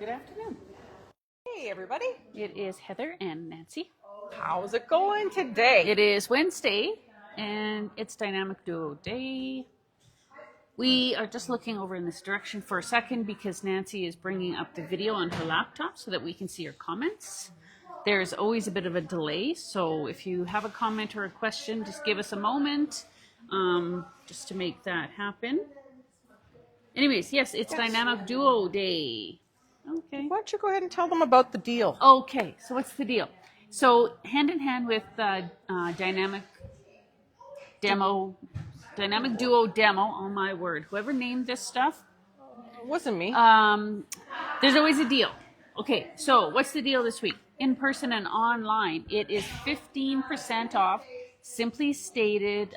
Good afternoon. Hey everybody, It is Heather and Nancy. how's it going today? It is Wednesday and it's Dynamic Duo Day. We are just looking over in this direction for a second because Nancy is bringing up the video on her laptop so that we can see your comments. There's always a bit of a delay, so if you have a comment or a question, just give us a moment just to make that happen. Anyways, yes, it's Dynamic Duo Day. Okay. Why don't you go ahead and tell them about the deal? Okay, so what's the deal? So hand in hand with Dynamic Duo Demo, oh my word, whoever named this stuff, It wasn't me. there's always a deal. Okay, so what's the deal this week? In person and online, it is 15% off, simply stated,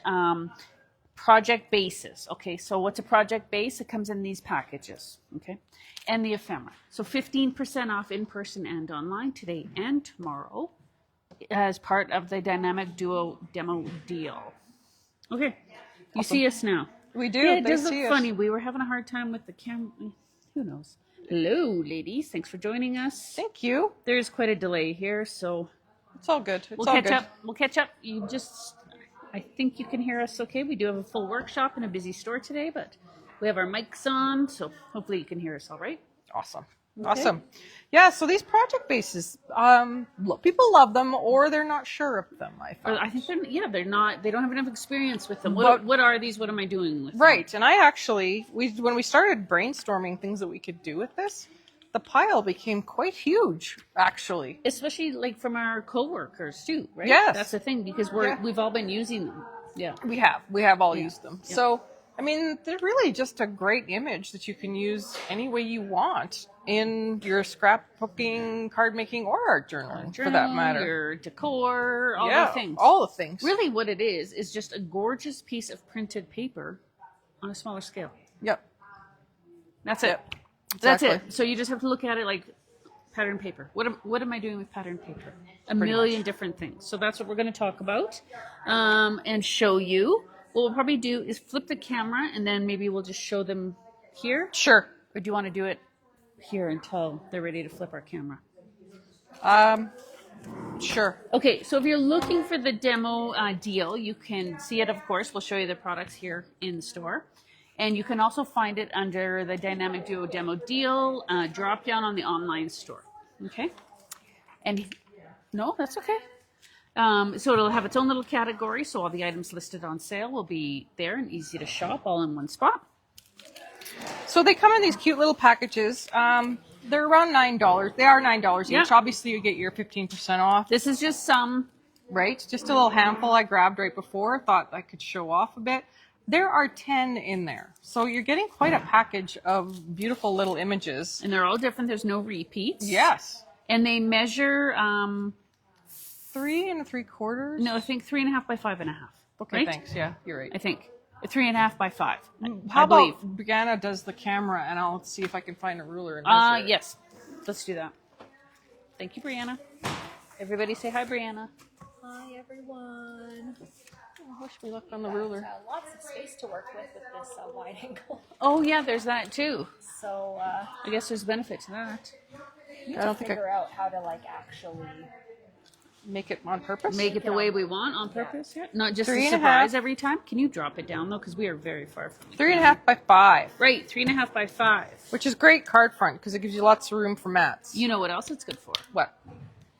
project basis. Okay, so what's a project base? It comes in these packages, okay, and the ephemera. So 15% off in person and online today and tomorrow as part of the Dynamic Duo Demo deal. Okay, you see us now. We do. Yeah, it They does look see us. funny. We were having a hard time with the camera. Who knows? Hello, ladies. Thanks for joining us. Thank you. There's quite a delay here, so It's all good. It's we'll all catch good. up. We'll catch up. I think you can hear us okay. We do have a full workshop in a busy store today, but we have our mics on, so hopefully you can hear us all right. Awesome. Awesome. Yeah, so these project bases, people love them or they're not sure of them, I Or found. I think they don't have enough experience with them. But- What are these? What am I doing with them? Right, and I actually, when we started brainstorming things that we could do with this, the pile became quite huge, actually. Especially like from our coworkers too, right? Yes. That's the thing because Yeah. we've all been using them. Yeah. We have all Yeah. used them. Yeah. So, I mean, they're really just a great image that you can use any way you want in your scrapbooking, card making, or art journaling, for that matter. Your decor, all Yeah, the things. all the things. Really, what it is just a gorgeous piece of printed paper on a smaller scale. Yep. That's it. Yep. That's Exactly. it. So you just have to look at it like pattern paper. What am I doing with pattern paper? A Pretty million different things. So that's what we're going to talk about and show you. What we'll probably do is flip the camera and then maybe we'll just show them here. Sure. Or do you want to do it here until they're ready to flip our camera? Sure. Okay, so if you're looking for the demo deal, you can see it, of course. We'll show you the products here in the store. And you can also find it under the Dynamic Duo Demo deal drop down on the online store. Okay? And no, that's okay. So it'll have its own little category. So all the items listed on sale will be there and easy to shop all in one spot. So they come in these cute little packages. They're around $9. They are $9 Yeah. each. Obviously, you get your 15% off, This is just some. right? Just a little handful I grabbed right before. Thought I could show off a bit. There are 10 in there. So you're getting quite a package of beautiful little images. And they're all different. There's no repeats. Yes. And they measure, 3 3/4. no, I think 3.5 by 5.5. Okay, right? thanks. Yeah, you're right. I think 3.5 by 5. How I believe. about Brianna does the camera, and I'll see if I can find a ruler and measure it. Yes. Let's do that. Thank you, Brianna. Everybody say hi, Brianna. Hi everyone. I wish we looked on the ruler. Lots of space to work with this wide angle. Oh, yeah, there's that too. So I guess there's benefit to that. I don't think I figure out how to actually. make it on purpose. Make it the way we want on purpose, yeah. Not just a 3.5. surprise every time. Can you drop it down, though? Because we are very far from it. 3.5 by 5, Right, 3.5 by 5. which is great card front because it gives you lots of room for mats. You know what else it's good for? What?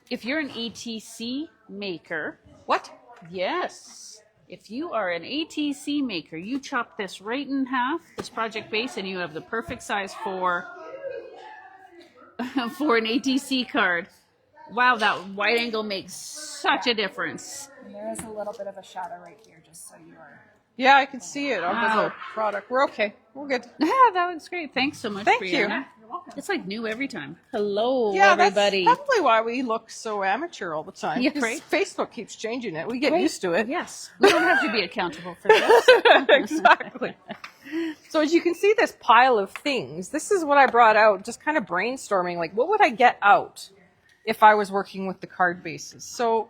If you're an ATC maker, What? yes. If you are an ATC maker, you chop this right in half, this project base, and you have the perfect size for an ATC card. Wow, that wide angle makes such a difference. And there is a little bit of a shadow right here, just so you are. Yeah, I can see it on Wow. the product. We're okay. We're good. Yeah, that looks great. Thanks so much, Thank you. Brianna. It's like new every time. Hello, Yeah, everybody. that's probably why we look so amateur all the time. Yeah, 'cause right. Facebook keeps changing it. We get Right. used to it. Yes, we don't have to be accountable for this. Exactly. So as you can see this pile of things, this is what I brought out, just kind of brainstorming, like what would I get out if I was working with the card bases? So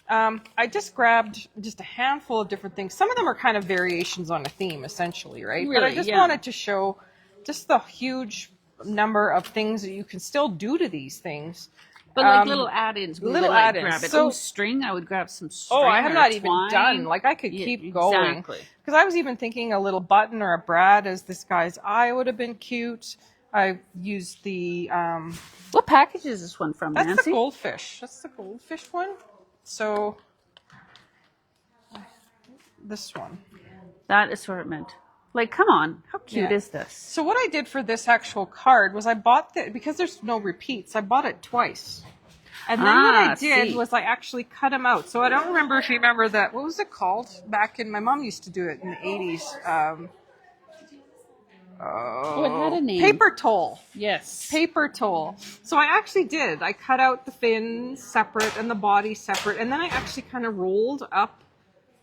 I just grabbed just a handful of different things. Some of them are kind of variations on a theme, essentially, right? But I Really, just yeah. wanted to show just the huge number of things that you can still do to these things. But like little add-ins, we little would like add-ins. grab it. So- String, I would grab some string. Oh, I have or not even twine. done. Like I could Yeah, keep going. exactly. Because I was even thinking a little button or a brad as this guy's eye would have been cute. I used the What package is this one from, that's Nancy? the goldfish. That's the goldfish one. So this one. That assortment. Like, come on, how cute Yeah. is this? So what I did for this actual card was I bought because there's no repeats, I bought it twice. And then what I did see. was I actually cut them out. So I don't remember if you remember that. What was it called? Back in, my mom used to do it in the 80s. Oh, it had a name. Paper toll. Yes. Paper toll. So I actually did. I cut out the fins separate and the body separate. And then I actually kind of rolled up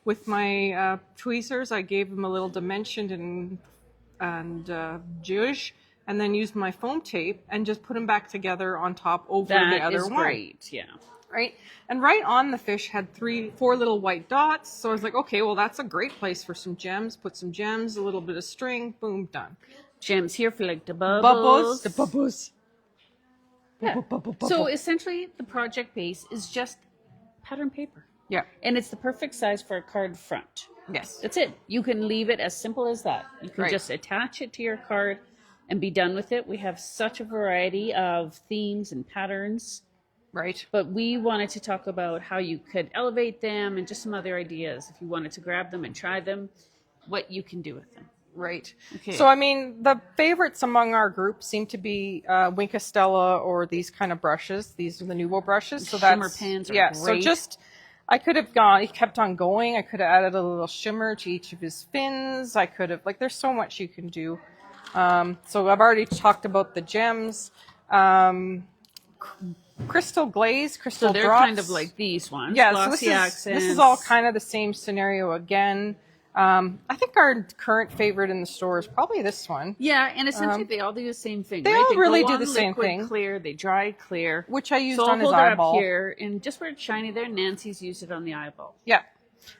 with my tweezers. I gave them a little dimension and juge, and then used my foam tape and just put them back together on top over the That other is one. great. Yeah. Right? And right on the fish had 4 little white dots. So I was like, okay, well, that's a great place for some gems. Put some gems, a little bit of string, boom, done. Gems here for like the bubbles. Bubbles. The bubbles. Yeah. Bubble. So essentially, the project base is just pattern paper. Yeah. And it's the perfect size for a card front. Yes. That's it. You can leave it as simple as that. You can Right. just attach it to your card and be done with it. We have such a variety of themes and patterns, Right. but we wanted to talk about how you could elevate them and just some other ideas if you wanted to grab them and try them, what you can do with them. Right. Okay. So, I mean, the favorites among our group seem to be Wink Stella or these kind of brushes. These are the Nuvo brushes. So Shimmer that's, pens are yeah. So great. just, I could have gone, he kept on going. I could have added a little shimmer to each of his fins. I could have, like, there's so much you can do. So I've already talked about the gems. Crystal glaze, crystal So they're drops. kind of like these ones. Yeah, so glossy this is accents. all kind of the same scenario again. I think our current favorite in the store is probably this one, Yeah, and essentially they all do the same thing. they right? all really go do on the same liquid thing. Clear, they dry clear. which I used So I'll on his hold it eyeball. up here, and just where it's shiny there, Nancy's used it on the eyeball. Yeah.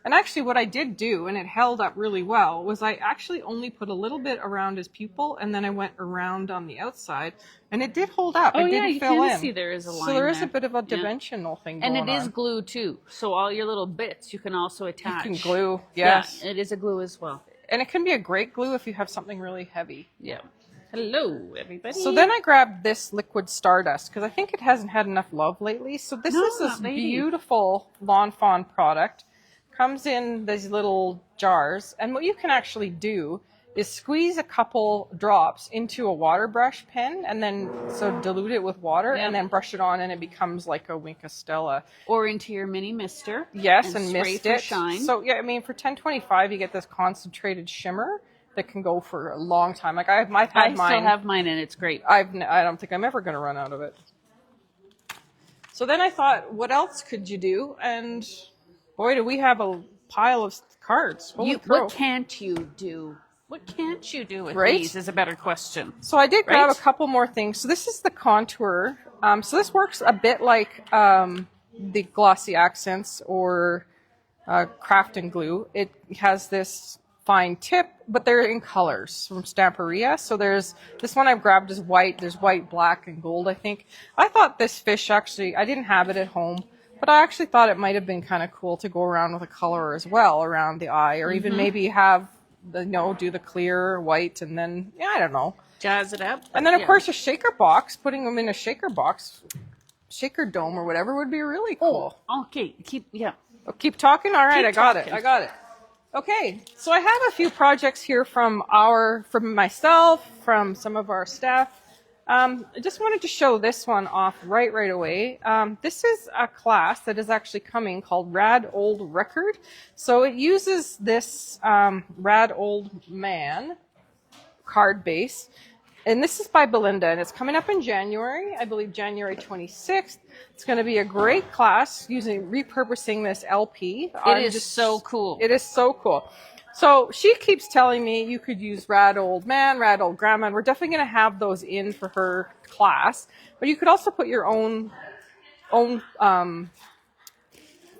And actually what I did do, and it held up really well, was I actually only put a little bit around his pupil, and then I went around on the outside, and it did hold up. Oh, it yeah, didn't you fill can in. see there is a line So there is there. a bit of a Yeah. dimensional thing And going it is on. glue too, so all your little bits you can also attach. You can glue, yes. Yeah, it is a glue as well. And it can be a great glue if you have something really heavy. Yeah. Hello, everybody. So then I grabbed this liquid stardust because I think it hasn't had enough love lately. So this No, is this not lately. beautiful Lawn Fawn product. Comes in these little jars, and what you can actually do is squeeze a couple drops into a water brush pen, and then so dilute it with water, Yeah. and then brush it on, and it becomes like a Wink Stella. or into your mini mister. Yes, and spray mist for it. shine. So yeah, I mean for $10.25 you get this concentrated shimmer that can go for a long time. Like I've I had still mine. have mine, and it's great. I don't think I'm ever going to run out of it. So then I thought, what else could you do? And boy, do we have a pile of cards. Holy crow. What can't you do? What can't you do with Right? these is a better question. So I did grab Right? a couple more things. So this is the contour. So this works a bit like the glossy accents or craft and glue. It has this fine tip, but they're in colors from Stamperia. So there's this one I've grabbed is white. There's white, black, and gold, I think. I thought this fish actually, I didn't have it at home, but I actually thought it might have been kind of cool to go around with a color as well around the eye, or even maybe have do the clear white and then, yeah, I don't know. Jazz it up. And then of Yeah. course a shaker box, putting them in a shaker box, shaker dome or whatever would be really cool. Okay, yeah. Oh, keep talking? All right, Keep I got talking. it. I got it. Okay, so I have a few projects here from myself, from some of our staff. I just wanted to show this one off right away. This is a class that is actually coming called Rad Old Record. So it uses this Rad Old Man card base. And this is by Belinda, and it's coming up in January, I believe January 26th. It's going to be a great class repurposing this LP. It is so cool. It is so cool. So she keeps telling me you could use Rad Old Man, Rad Old Grandma, and we're definitely going to have those in for her class. But you could also put your own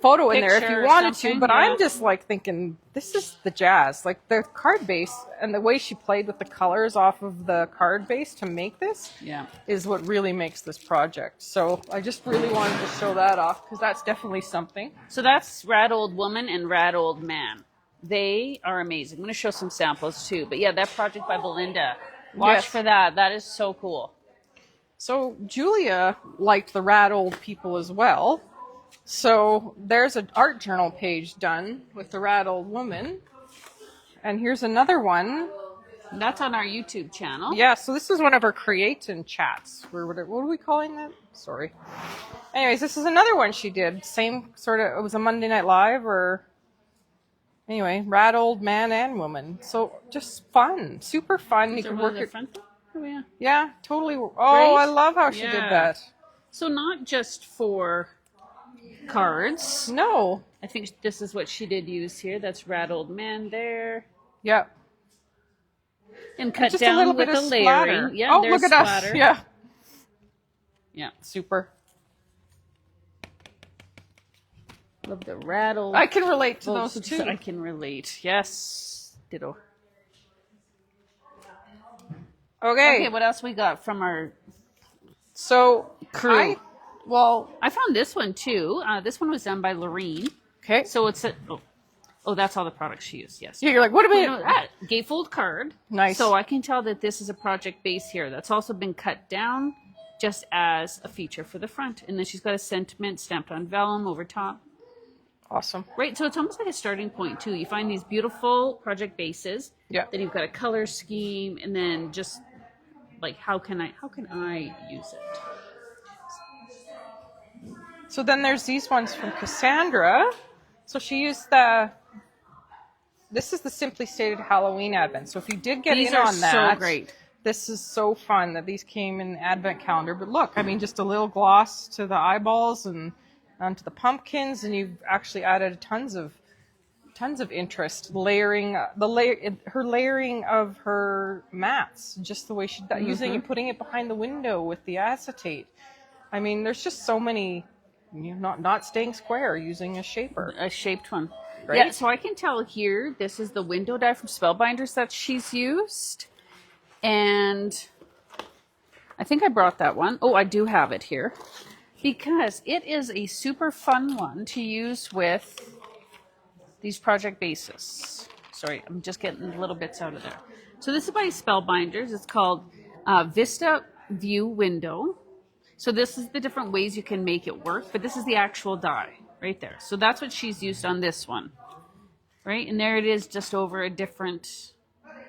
photo in there if picture you or wanted to, something, but yeah. I'm just like thinking, this is the jazz. Like the card base and the way she played with the colors off of the card base to make this Yeah. is what really makes this project. So I just really wanted to show that off because that's definitely something. So that's Rad Old Woman and Rad Old Man. They are amazing. I'm going to show some samples too. But yeah, that project by Belinda. Watch Yes. for that. That is so cool. So Julia liked the Rad Old People as well. So there's an art journal page done with the Rad Old Woman. And here's another one. And that's on our YouTube channel. Yeah, so this is one of her create-in chats. What are we calling that? Sorry. Anyways, this is another one she did. Same sort of, it was a Monday Night Live or... Anyway, Rad Old Man and Woman. So just fun. Super fun. You Is there can one work in the it. front? Oh, yeah. Yeah, totally. Oh, Right? I love how she Yeah. did that. So not just for cards. No. I think this is what she did use here. That's Rad Old Man there. Yeah. And cut Just a down little with bit of the layering. splatter. Yeah, Oh, there's look at splatter. us. Yeah. Yeah. Super. Love the rattle. I can relate to Well, those too. I can relate. Yes. Ditto. Okay. Okay, what else we got from our So crew? well, I found this one too. This one was done by Lorene. okay. So it's a oh, that's all the products she used. Yes. Yeah, you're like, what You about know, that gatefold card. Nice. So I can tell that this is a project base here. That's also been cut down just as a feature for the front. And then she's got a sentiment stamped on vellum over top. Awesome. Right, so it's almost like a starting point too. You find these beautiful project bases. Yeah. Then you've got a color scheme, and then just like how can I use it? So then there's these ones from Cassandra. So she used this is the Simply Stated Halloween Advent. So if you did get These in are on that, so great. this is so fun that these came in the Advent calendar. But look, I mean, just a little gloss to the eyeballs and onto the pumpkins, and you've actually added tons of interest. Layering her layering of her mats, just the way she using and putting it behind the window with the acetate. I mean, there's just so many. Not staying square, using a shaper. A shaped one. Right? Yeah, so I can tell here this is the window die from Spellbinders that she's used. And I think I brought that one. Oh, I do have it here. Because it is a super fun one to use with these project bases. Sorry, I'm just getting little bits out of there. So this is by Spellbinders. It's called Vista View Window. So this is the different ways you can make it work, but this is the actual die right there. So that's what she's used on this one, right? And there it is, just over a different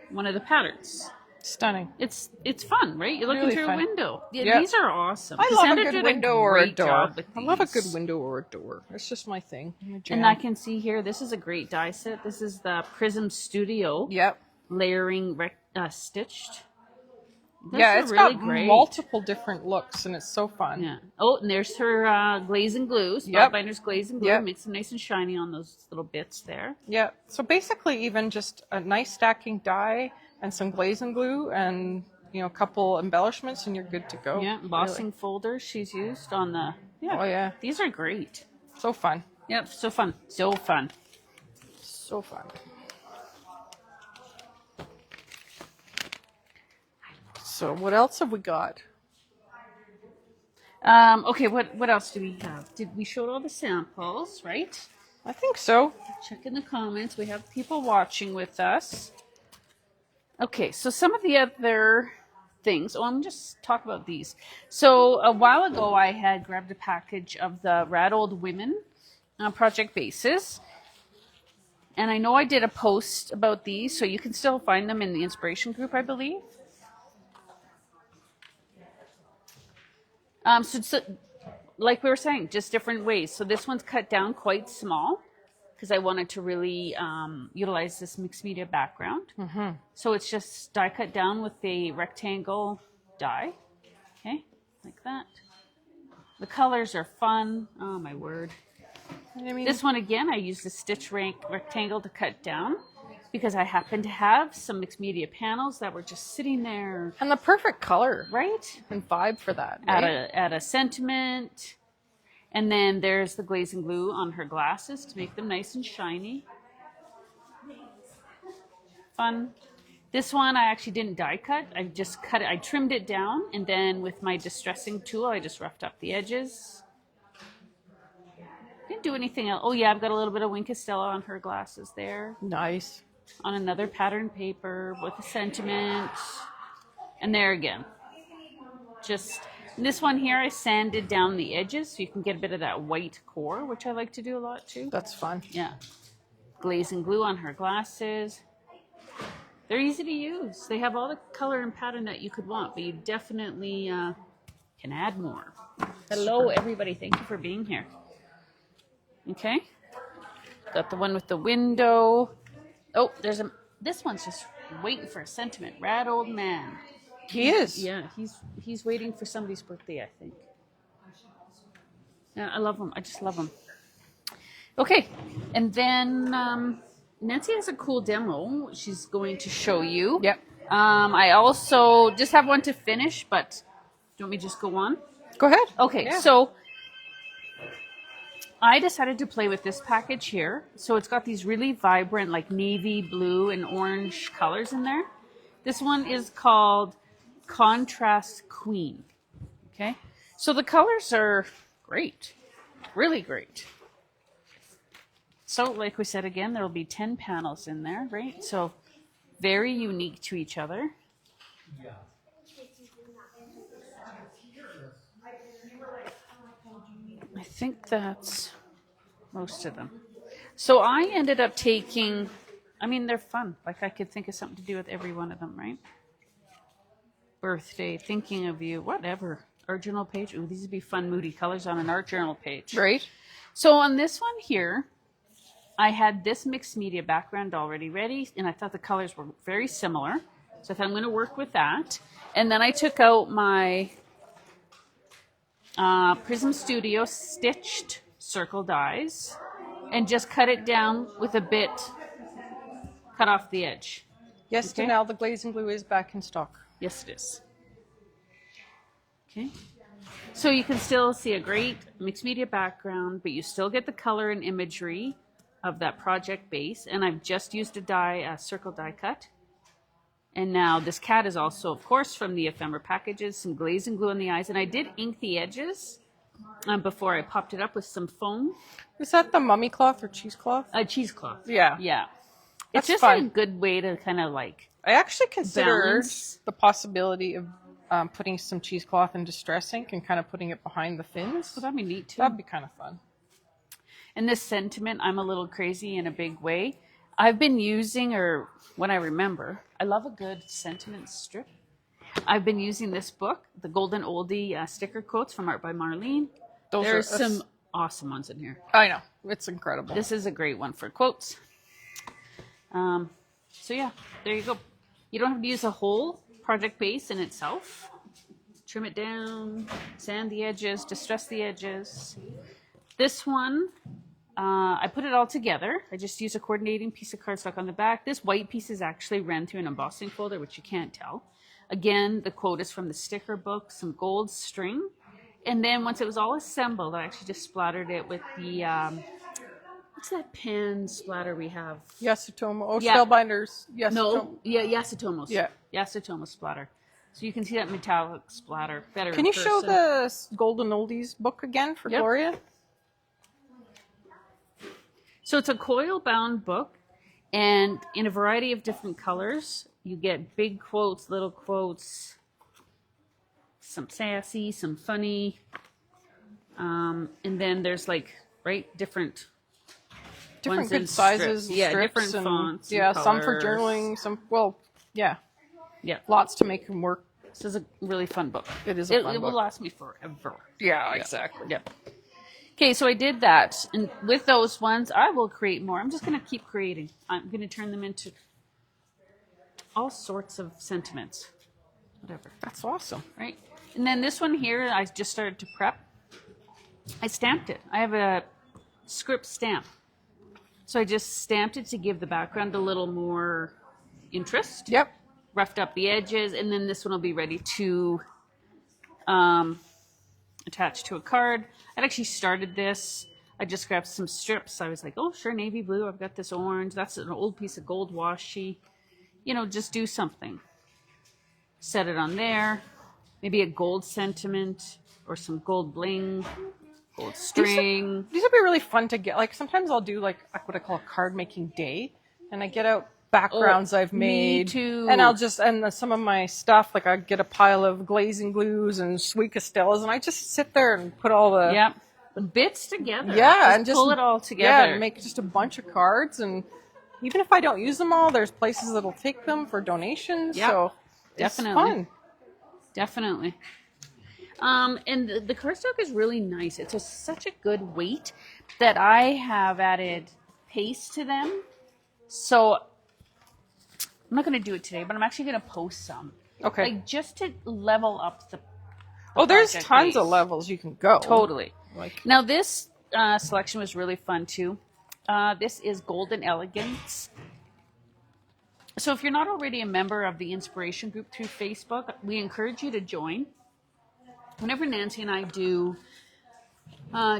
one of the patterns. Stunning. It's fun, right? You're looking Really through fun. a window. Yeah, Yeah. these are awesome. I love Cassandra a good did window or a great door. job with I love a good these. window or a door. It's just my thing. I'm a jam. And I can see here, this is a great die set. This is the Prism Studio Yep. layering stitched. Those Yeah, are it's really got great. multiple different looks, and it's so fun. Yeah. Oh, and there's her glaze and glue. Yep. Spellbinders glaze and glue. Yep. Makes them nice and shiny on those little bits there. Yeah. So basically, even just a nice stacking die and some glaze and glue, and a couple embellishments, and you're good to go. Yeah, embossing folders she's used on the. Yeah. Oh yeah, These are great. so fun. Yep, so fun. So fun. So fun. So what else have we got? Okay, what else do we have? Did we show all the samples, right? I think so. Check in the comments. We have people watching with us. Okay, so some of the other things. Oh, I'm just talk about these. So a while ago, I had grabbed a package of the Rad Old Women project bases. And I know I did a post about these, so you can still find them in the inspiration group, I believe. So like we were saying, just different ways. So this one's cut down quite small because I wanted to really utilize this mixed media background. Mm-hmm. So it's just die cut down with a rectangle die. Okay, like that. The colors are fun. Oh, my word. I mean, This one, again, I used a stitch rectangle to cut down because I happen to have some mixed media panels that were just sitting there, and the perfect color, right? and vibe for that. At Right? a sentiment. And then there's the glaze and glue on her glasses to make them nice and shiny. Fun. This one I actually didn't die cut. I just cut it. I trimmed it down, and then with my distressing tool, I just roughed up the edges. Didn't do anything else. Oh yeah, I've got a little bit of Wink Estella on her glasses there. Nice. On another pattern paper with a sentiment. And there again. Just this one here, I sanded down the edges so you can get a bit of that white core, which I like to do a lot too. That's fun. Yeah. Glaze and glue on her glasses. They're easy to use. They have all the color and pattern that you could want, but you definitely can add more. Hello, everybody. Thank you for being here. Okay. Got the one with the window. Oh, this one's just waiting for a sentiment. Rad old man. He is. Yeah, he's waiting for somebody's birthday, I think. Yeah, I love him. I just love him. Okay, and then Nancy has a cool demo she's going to show you. Yep. I also just have one to finish, but do you want me to just go on? Go ahead. Okay, Yeah. so I decided to play with this package here. So it's got these really vibrant, like navy blue and orange colors in there. This one is called Contrast Queen. Okay, so the colors are great, really great. So like we said again, there will be 10 panels in there, right? So very unique to each other. I think that's most of them. So I ended up taking, I mean, they're fun. Like I could think of something to do with every one of them, right? Birthday, thinking of you, whatever. Art journal page. Ooh, these would be fun, moody colors on an art journal page. Right. So on this one here, I had this mixed media background already ready, and I thought the colors were very similar. So I thought I'm going to work with that. And then I took out my Prism Studio stitched circle dies and just cut it down with a bit cut off the edge. Yes, Okay. Danelle, the glaze and glue is back in stock. Yes, it is. Okay. So you can still see a great mixed media background, but you still get the color and imagery of that project base. And I've just used a circle die cut. And now this cat is also, of course, from the ephemera packages, some glaze and glue on the eyes. And I did ink the edges before I popped it up with some foam. Is that the mummy cloth or cheesecloth? Cheesecloth. Yeah. Yeah. That's It's just fun. a good way to kind of like I actually considered balance. the possibility of putting some cheesecloth in Distress ink and kind of putting it behind the fins. Well, that'd be neat too. That'd be kind of fun. And this sentiment, I'm a little crazy in a big way. I've been using, or when I remember, I love a good sentiment strip. I've been using this book, the Golden Oldie sticker quotes from Art by Marlene. There's some awesome ones in here. I know. It's incredible. This is a great one for quotes. So yeah, there you go. You don't have to use a whole project base in itself. Trim it down, sand the edges, distress the edges. This one, I put it all together. I just used a coordinating piece of cardstock on the back. This white piece is actually ran through an embossing folder, which you can't tell. Again, the quote is from the sticker book, some gold string. And then once it was all assembled, I actually just splattered it with the, what's that pen splatter we have? Yasutomo. Oh, Yeah. Spellbinders. Yasutomo. No, yeah, Yasutomo's. Yeah. Yasutomo splatter. So you can see that metallic splatter better. Can in you show person. the Golden Oldies book again for Yep. Gloria? So it's a coil-bound book, and in a variety of different colors. You get big quotes, little quotes, some sassy, some funny, and then there's like different Different ones in good sizes, strips. and Yeah, strips different and, fonts and Yeah, some for colors. journaling, some yeah, Yeah, lots to make them work. this is a really fun book. It is a fun It will book. last me forever. Yeah, exactly. Yeah. Okay, so I did that, and with those ones, I will create more. I'm just going to keep creating. I'm going to turn them into all sorts of sentiments, whatever, That's awesome. right? And then this one here, I just started to prep. I stamped it. I have a script stamp. So I just stamped it to give the background a little more interest. attached to a card. I'd actually started this. I just grabbed some strips. I was like, oh, sure, navy blue. I've got this orange. That's an old piece of gold washi. You know, just do something. Set it on there. Maybe a gold sentiment or some gold bling, gold string. These would be really fun to get. Like sometimes I'll do like what I call a card making day, and I get out backgrounds I've made. Me too. And I'll just some of my stuff, like I get a pile of glazing glues and sweet castellas, and I just sit there and put all the Yep. The bits together. yeah, and just pull it all together. Yeah, and make just a bunch of cards, and even if I don't use them all, there's places that'll take them for donations. Yep. So Definitely. it's fun. Definitely. And the cardstock is really nice. It's such a good weight that I have added paste to them. So I'm not going to do it today, but I'm actually going to post some. Okay. Like just to level up the There's project tons of base. levels you can go. Totally. Like Now this selection was really fun too. This is Golden Elegance. So if you're not already a member of the Inspiration Group through Facebook, we encourage you to join. Whenever Nancy and I do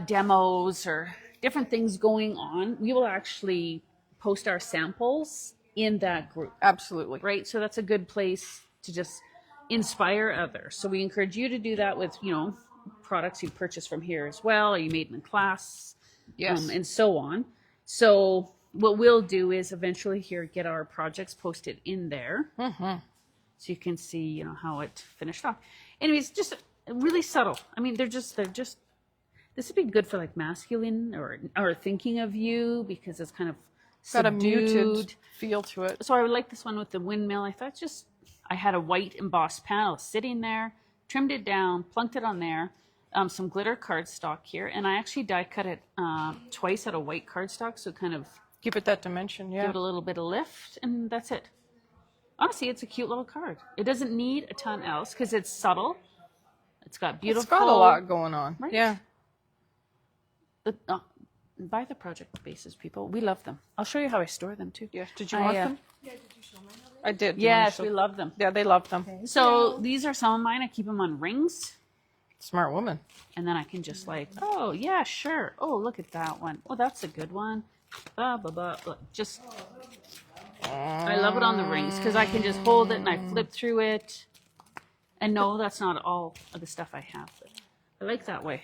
demos or different things going on, we will actually post our samples in that group, absolutely. right? So that's a good place to just inspire others. So we encourage you to do that with, you know, products you purchase from here as well, or you made in class, Yes. and so on. So what we'll do is eventually here get our projects posted in there, so you can see, you know, how it finished off. Anyways, just really subtle. I mean, they're just. This would be good for like masculine or thinking of you, because it's kind of Got a subdued. muted feel to it. So I would like this one with the windmill. I thought I had a white embossed panel sitting there, trimmed it down, plunked it on there, some glitter cardstock here, and I actually die cut it twice out of white cardstock, so kind of Give it that dimension, yeah. give it a little bit of lift, and that's it. Honestly, it's a cute little card. It doesn't need a ton else because it's subtle. It's got beautiful. It's got a lot going on. Right? Yeah. Buy the project bases, people. We love them. I'll show you how I store them too. Yeah. Did you want them? I did. Yes, initially. we love them. Yeah, they love them. So these are some of mine. I keep them on rings. Smart woman. And then I can just like, oh, yeah, sure. Oh, look at that one. Oh, that's a good one. Blah, blah, blah, blah. Just, I love it on the rings because I can just hold it and I flip through it. And no, that's not all of the stuff I have. But I like that way.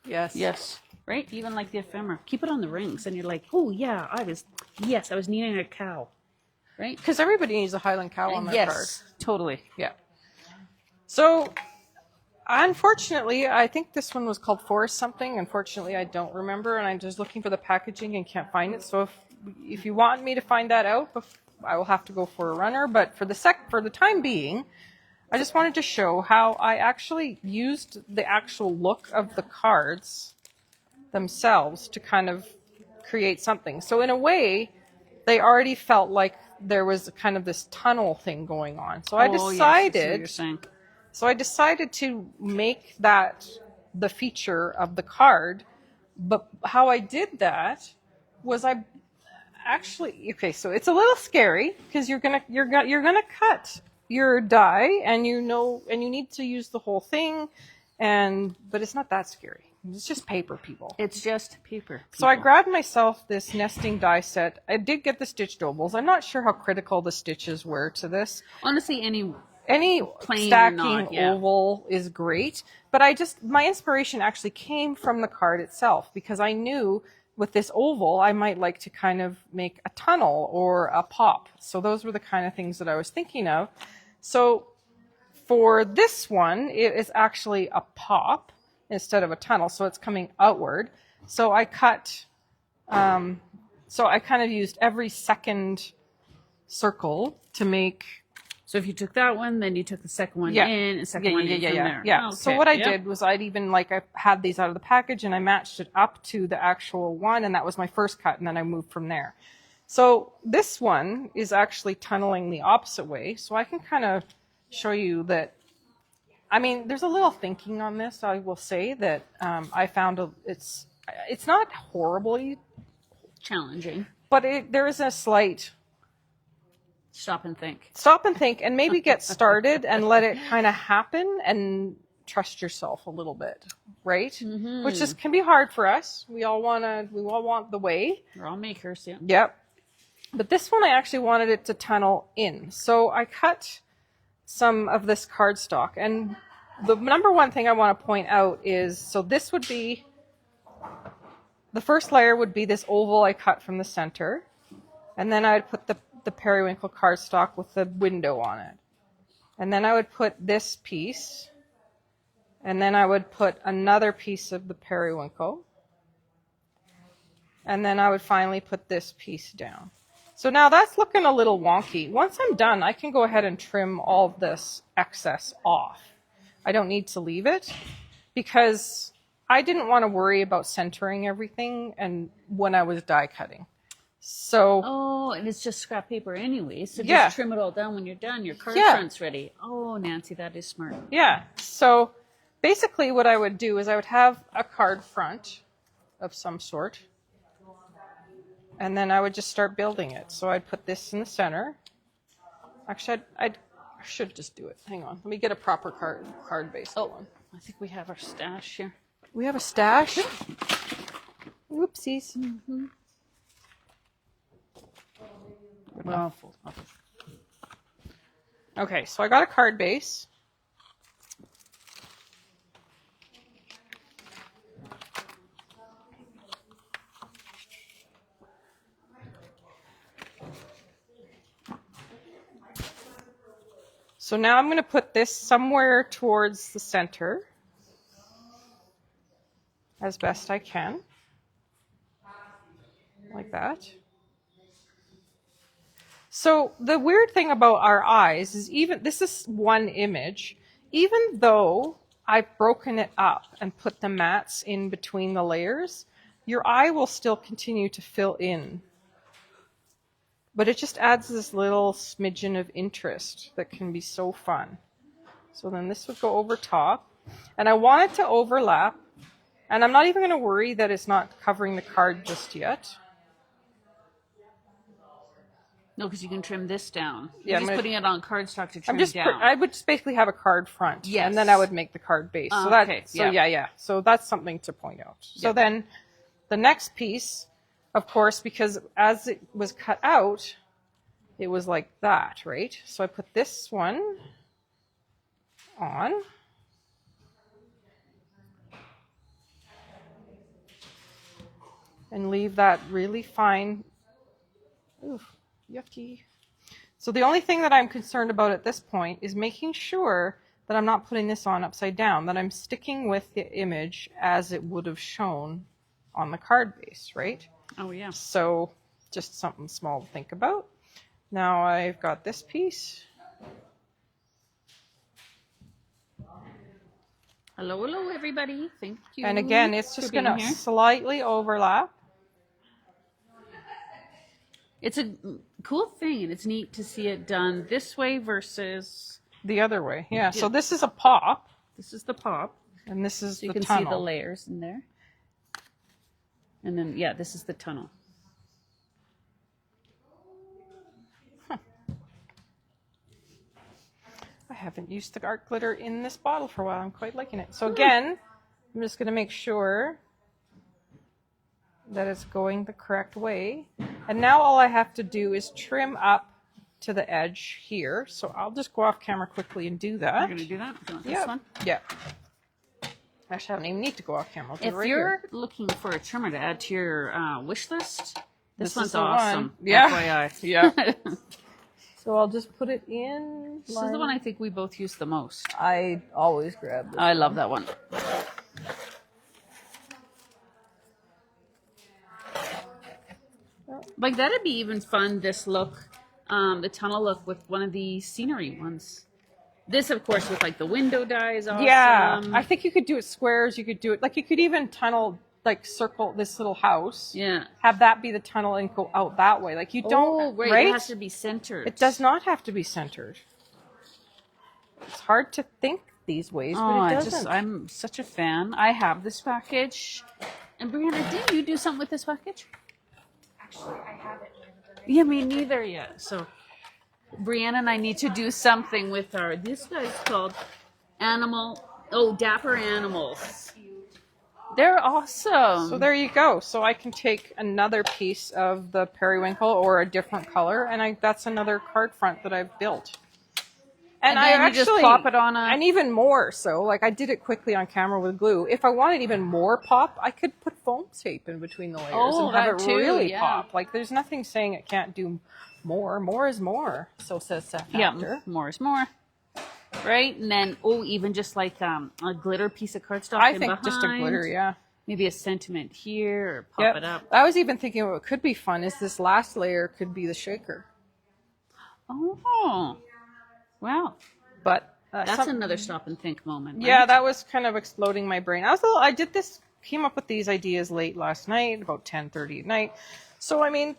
Yes. Yes. Right? Even like the ephemera. Keep it on the rings and you're like, oh, yeah, I was kneading a cow. Right? Because everybody needs a Highland cow on their card. Yes, totally. Yeah. So, unfortunately, I think this one was called Forest something. Unfortunately, I don't remember, and I'm just looking for the packaging and can't find it. So, if you want me to find that out, I will have to go for a runner. But for the time being, I just wanted to show how I actually used the actual look of the cards themselves to kind of create something. So, in a way, they already felt like there was kind of this tunnel thing going on. So I Oh, yes, I see what decided. you're saying. So I decided to make that the feature of the card. But how I did that was I actually, okay, so it's a little scary because you're gonna cut your die, and you need to use the whole thing, but it's not that scary. It's just paper, people. It's just paper. So I people. grabbed myself this nesting die set. I did get the stitched ovals. I'm not sure how critical the stitches were to this. Honestly, any plain or stacking not, yeah. oval is great, but my inspiration actually came from the card itself, because I knew with this oval I might like to kind of make a tunnel or a pop. So those were the kind of things that I was thinking of. So for this one, it is actually a pop instead of a tunnel, so it's coming outward. So I cut, so I kind of used every second circle to make. So if you took that one, then you took the second one Yeah. in, and second one in from there. Yeah. Okay, So what I yeah. did was I had these out of the package and I matched it up to the actual one, and that was my first cut, and then I moved from there. So this one is actually tunneling the opposite way. So I can kind of show you that. I mean, there's a little thinking on this. I will say that I found it's not horribly Challenging. but there is a slight Stop and think. stop and think, and maybe get started and let it kind of happen and trust yourself a little bit, right? Mm-hmm. Which just can be hard for us. We all want the way. We're all makers, yeah. Yep. But this one, I actually wanted it to tunnel in. So I cut some of this cardstock. And the number one thing I want to point out is, so this would be, the first layer would be this oval I cut from the center. And then I would put the periwinkle cardstock with the window on it. And then I would put this piece. And then I would put another piece of the periwinkle. And then I would finally put this piece down. So now that's looking a little wonky. Once I'm done, I can go ahead and trim all of this excess off. I don't need to leave it because I didn't want to worry about centering everything and when I was die cutting. So Oh, and it's just scrap paper anyway, so Yeah. just trim it all down when you're done. Your card Yeah. front's ready. Oh, Nancy, that is smart. yeah, so basically what I would do is I would have a card front of some sort. And then I would just start building it. So I'd put this in the center. Actually, I should just do it. Hang on. Let me get a proper card base. Oh, I think we have our stash here. We have a stash. Whoopsies. Well, Okay, so I got a card base. So now I'm going to put this somewhere towards the center as best I can, like that. So the weird thing about our eyes is this is one image, even though I've broken it up and put the mats in between the layers, your eye will still continue to fill in. But it just adds this little smidgen of interest that can be so fun. So then this would go over top. And I want it to overlap. And I'm not even going to worry that it's not covering the card just yet. no, because you can trim this down. Yeah, You're I'm just gonna- putting it on cardstock to trim I'm just down. I would just basically have a card front. Yes. And then I would make the card base. So Okay, yeah. So that's something to point out. So Yeah. then the next piece, of course, because as it was cut out, it was like that, right? So I put this one on. And leave that really fine. Oof, yucky. So the only thing that I'm concerned about at this point is making sure that I'm not putting this on upside down, that I'm sticking with the image as it would have shown on the card base, right? Oh, yeah. So just something small to think about. Now I've got this piece. Hello, everybody. Thank you. And again, it's for just being going to here. slightly overlap. It's a cool thing, and it's neat to see it done this way versus The other way. Yeah. So this is a pop, this is the pop. and this is So you the can tunnel. see the layers in there. And then, yeah, this is the tunnel. I haven't used the art glitter in this bottle for a while. I'm quite liking it. So again, I'm just going to make sure that it's going the correct way. And now all I have to do is trim up to the edge here. So I'll just go off camera quickly and do that. You're going to do that? Do you want this Yeah. one? Yeah. Actually, I don't even need to go off camera. I'll do it If right you're here. looking for a trimmer to add to your wish list, this This one's is the one. awesome. Yeah. FYI. Yeah. So I'll just put it in. This is the one I think we both use the most. I always grab this. I love that one. Like that'd be even fun. This look, the tunnel look with one of the scenery ones. This, of course, with like the window die is awesome. Yeah. I think you could do it squares. You could do it, like you could even tunnel, like circle this little house. Yeah. Have that be the tunnel and go out that way. Like you don't, Oh, right. right? It has to be centered. It does not have to be centered. It's hard to think these ways, Oh, but it doesn't. I'm such a fan. I have this package. And Brianna, didn't you do something with this package? Actually, I have it. Yeah, me neither yet. So Brianna and I need to do something with our, this guy's called Animal Oh, Dapper Animals. They're awesome. So there you go. So I can take another piece of the periwinkle or a different color, and that's another card front that I've built. And I then you actually just pop it on a... and even more so, like I did it quickly on camera with glue. If I wanted even more pop, I could put foam tape in between the layers and have that it too, really yeah. pop. Like there's nothing saying it can't do more. More is more. So says Seth Yeah, Factor. more is more. Right? And then, even just like a glitter piece of cardstock I in think behind. just a glitter, yeah. Maybe a sentiment here, or pop Yep. it up. I was even thinking what could be fun is this last layer could be the shaker. Oh, wow. But That's another stop and think moment. Right? yeah, that was kind of exploding my brain. I did this, came up with these ideas late last night, about 10:30 at night. So I mean,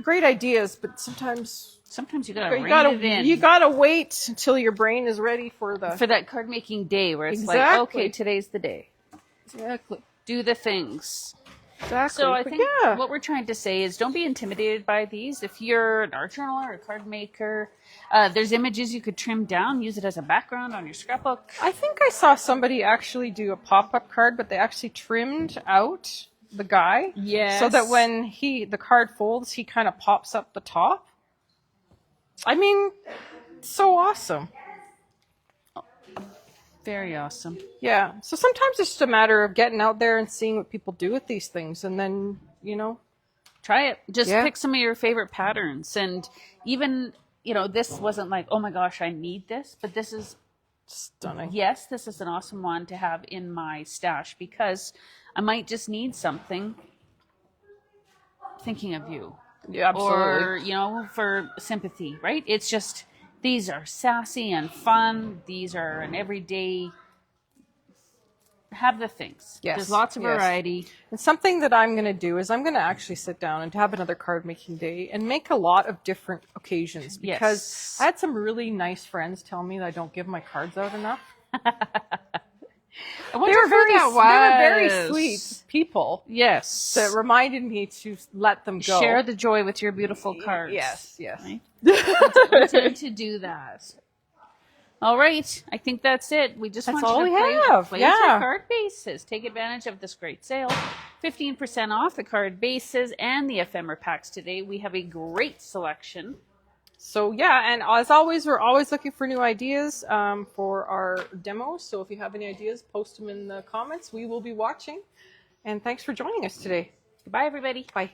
great ideas, but sometimes Sometimes you gotta rein it in. you gotta wait until your brain is ready for that card making day where it's like, Exactly. okay, today's the day. exactly. Do the things. Exactly. So I But think yeah. what we're trying to say is don't be intimidated by these. If you're an art journaler or a card maker, there's images you could trim down, use it as a background on your scrapbook. I think I saw somebody actually do a pop-up card, but they actually trimmed out the guy. Yes. So that when the card folds, he kind of pops up the top. I mean, so awesome. Very awesome. Yeah. So sometimes it's just a matter of getting out there and seeing what people do with these things, and then, Try it. Just Yeah. pick some of your favorite patterns. And even, this wasn't like, oh my gosh, I need this. But this is, stunning. yes, this is an awesome one to have in my stash because I might just need something thinking of you. Yeah, absolutely. Or, for sympathy, right? It's just, these are sassy and fun. These are an everyday, have the things. Yes, There's lots of yes. variety. And something that I'm going to do is I'm going to actually sit down and have another card making day and make a lot of different occasions because Yes. I had some really nice friends tell me that I don't give my cards out enough. I wonder who that they were very was. sweet people Yes. that reminded me to let them go. Share the joy with your beautiful cards. Yes. Right? We tend to do that. All right. I think that's it. We just That's want all you to we have. play Yeah. your card bases. Take advantage of this great sale. 15% off the card bases and the ephemera packs today. We have a great selection. So yeah, and as always, we're always looking for new ideas for our demos. So if you have any ideas, post them in the comments. We will be watching. And thanks for joining us today. Goodbye, everybody. Bye.